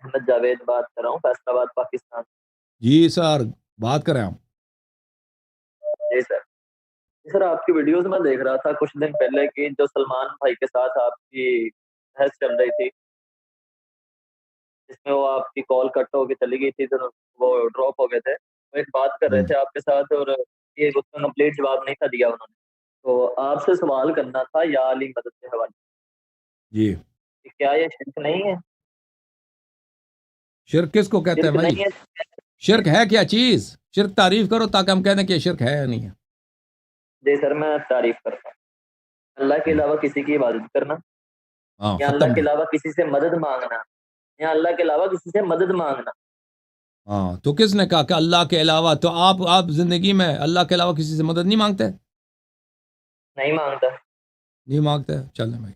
احمد جاوید بات کر رہا ہوں، فیصل آباد پاکستان۔ جی سر، بات کریں آپ۔ جی سر، جی سر، آپ کی ویڈیوز میں دیکھ رہا تھا کچھ دن پہلے کہ جو سلمان بھائی کے ساتھ آپ کی بحث چل رہی تھی، جس میں وہ آپ کی کال کٹ ہو کے چلی گئی تھی تو وہ ڈراپ ہو گئے تھے، وہ ایک بات کر رہے تھے آپ کے ساتھ اور یہ اس کا کمپلیٹ جواب نہیں تھا دیا انہوں نے، تو آپ سے سوال کرنا تھا یا علی مدد کے حوالے جی، کہ کیا یہ شرک نہیں ہے؟ شرک کس کو کہتے ہیں شرک بھائی؟ نہیں ہے؟ شرک ہے کیا چیز؟ شرک تعریف کرو تاکہ ہم کہہ دیں کہ یہ شرک ہے یا نہیں ہے۔ جی سر، میں تعریف کرتا ہوں، اللہ کے علاوہ کسی کی عبادت کرنا، ہاں، یا اللہ ختم کے بات۔ علاوہ کسی سے مدد مانگنا، یا اللہ کے علاوہ کسی سے مدد مانگنا۔ ہاں، تو کس نے کہا کہ اللہ کے علاوہ؟ تو آپ زندگی میں اللہ کے علاوہ کسی سے مدد نہیں مانگتے؟ نہیں مانگتا۔ نہیں مانگتے، چلیں بھائی۔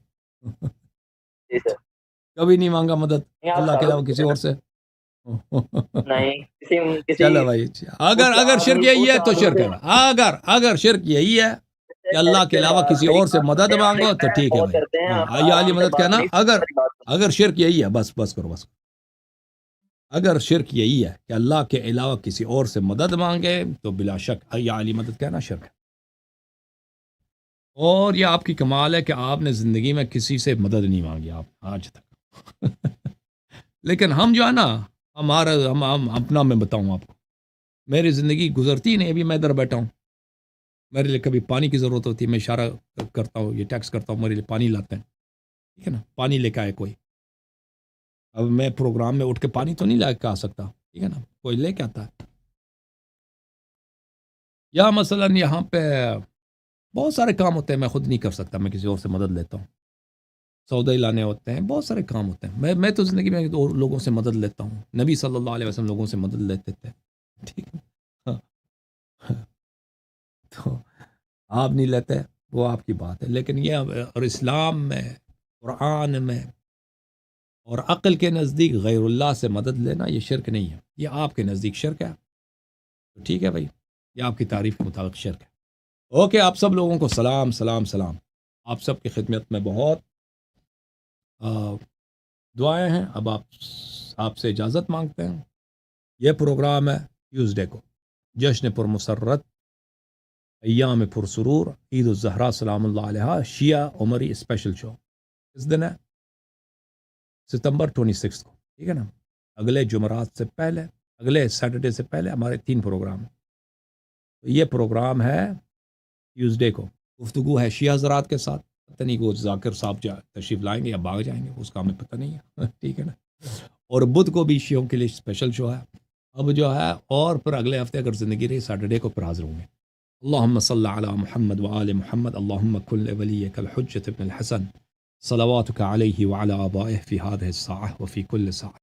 جی سر، کبھی نہیں مانگا مدد نہیں آپ اللہ کے علاوہ ثابت کسی کریں اور نا۔ سے؟ نہیں، کسی چلو بھائی، اگر شرک یہی اس ہے تو آدمی شرک سے ہے۔ اگر شرک یہی ہے کہ اللہ کے علاوہ کسی میری اور سے بات مدد سنیں آپ، مانگو لیکن تو میں ٹھیک ہے غور بھائی۔ کرتے ہیں، آپ ہاں، یہ علی آرام سے مدد بات کہنا نہیں سنتے میری بات سنیں۔ اگر شرک یہی ہے، بس کرو بس۔ اگر شرک یہی ہے کہ اللہ کے علاوہ کسی اور سے مدد مانگے تو بلا شک یا علی مدد کہنا شرک ہے۔ اور یہ آپ کی کمال ہے کہ آپ نے زندگی میں کسی سے مدد نہیں مانگی آپ آج تک۔ لیکن ہم جو ہے نا، ہم اپنا میں بتاؤں آپ کو، میری زندگی گزرتی نہیں، ابھی میں ادھر بیٹھا ہوں، میرے لیے کبھی پانی کی ضرورت ہوتی ہے، میں اشارہ کرتا ہوں، یہ ٹیکس کرتا ہوں، میرے لیے پانی لاتے ہیں، ٹھیک ہے نا، پانی لے کے آئے کوئی۔ اب میں پروگرام میں اٹھ کے پانی تو نہیں لے کے آ سکتا، ٹھیک ہے نا، کوئی لے کے آتا ہے۔ یا مثلا یہاں پہ بہت سارے کام ہوتے ہیں میں خود نہیں کر سکتا، میں کسی اور سے مدد لیتا ہوں، سودے لانے ہوتے ہیں، بہت سارے کام ہوتے ہیں، میں تو زندگی میں اور لوگوں سے مدد لیتا ہوں۔ نبی صلی اللہ علیہ وسلم لوگوں سے مدد لیتے تھے، ٹھیک ہے، ہاں، تو آپ نہیں لیتے، وہ آپ کی بات ہے، لیکن یہ اور اسلام میں، قرآن میں اور عقل کے نزدیک غیر اللہ سے مدد لینا یہ شرک نہیں ہے، یہ آپ کے نزدیک شرک ہے، ٹھیک ہے بھائی، یہ آپ کی تعریف کے مطابق شرک ہے۔ اوکے، آپ سب لوگوں کو سلام سلام سلام، آپ سب کی خدمت میں بہت دعائیں ہیں۔ اب آپ سے اجازت مانگتے ہیں۔ یہ پروگرام ہے ٹیوزڈے کو، جشن پر مسرت ایام پر سرور عید الزہرا سلام اللہ علیہ شیعہ عمری اسپیشل شو، اس دن ہے ستمبر 26 کو، ٹھیک ہے نا، اگلے جمعرات سے پہلے، اگلے سیٹرڈے سے پہلے ہمارے 3 پروگرام ہیں۔ تو یہ پروگرام ہے ٹیوزڈے کو، گفتگو ہے شیعہ حضرات کے ساتھ، پتہ نہیں وہ ذاکر صاحب تشریف لائیں گے یا بھاگ جائیں گے، اس کا ہمیں پتہ نہیں ہے، ٹھیک ہے نا۔ اور بدھ کو بھی شیعوں کے لیے اسپیشل شو ہے اب جو ہے، اور پھر اگلے ہفتے اگر زندگی رہی سیٹرڈے کو پھر حاضر ہوں گے۔ اللہم صلی علی محمد وآل محمد، اللہم کل ولیک الحجۃ ابن الحسن صلواتک علیہ وعلی آبائہ فی هذه الساعة وفی کل ساعة۔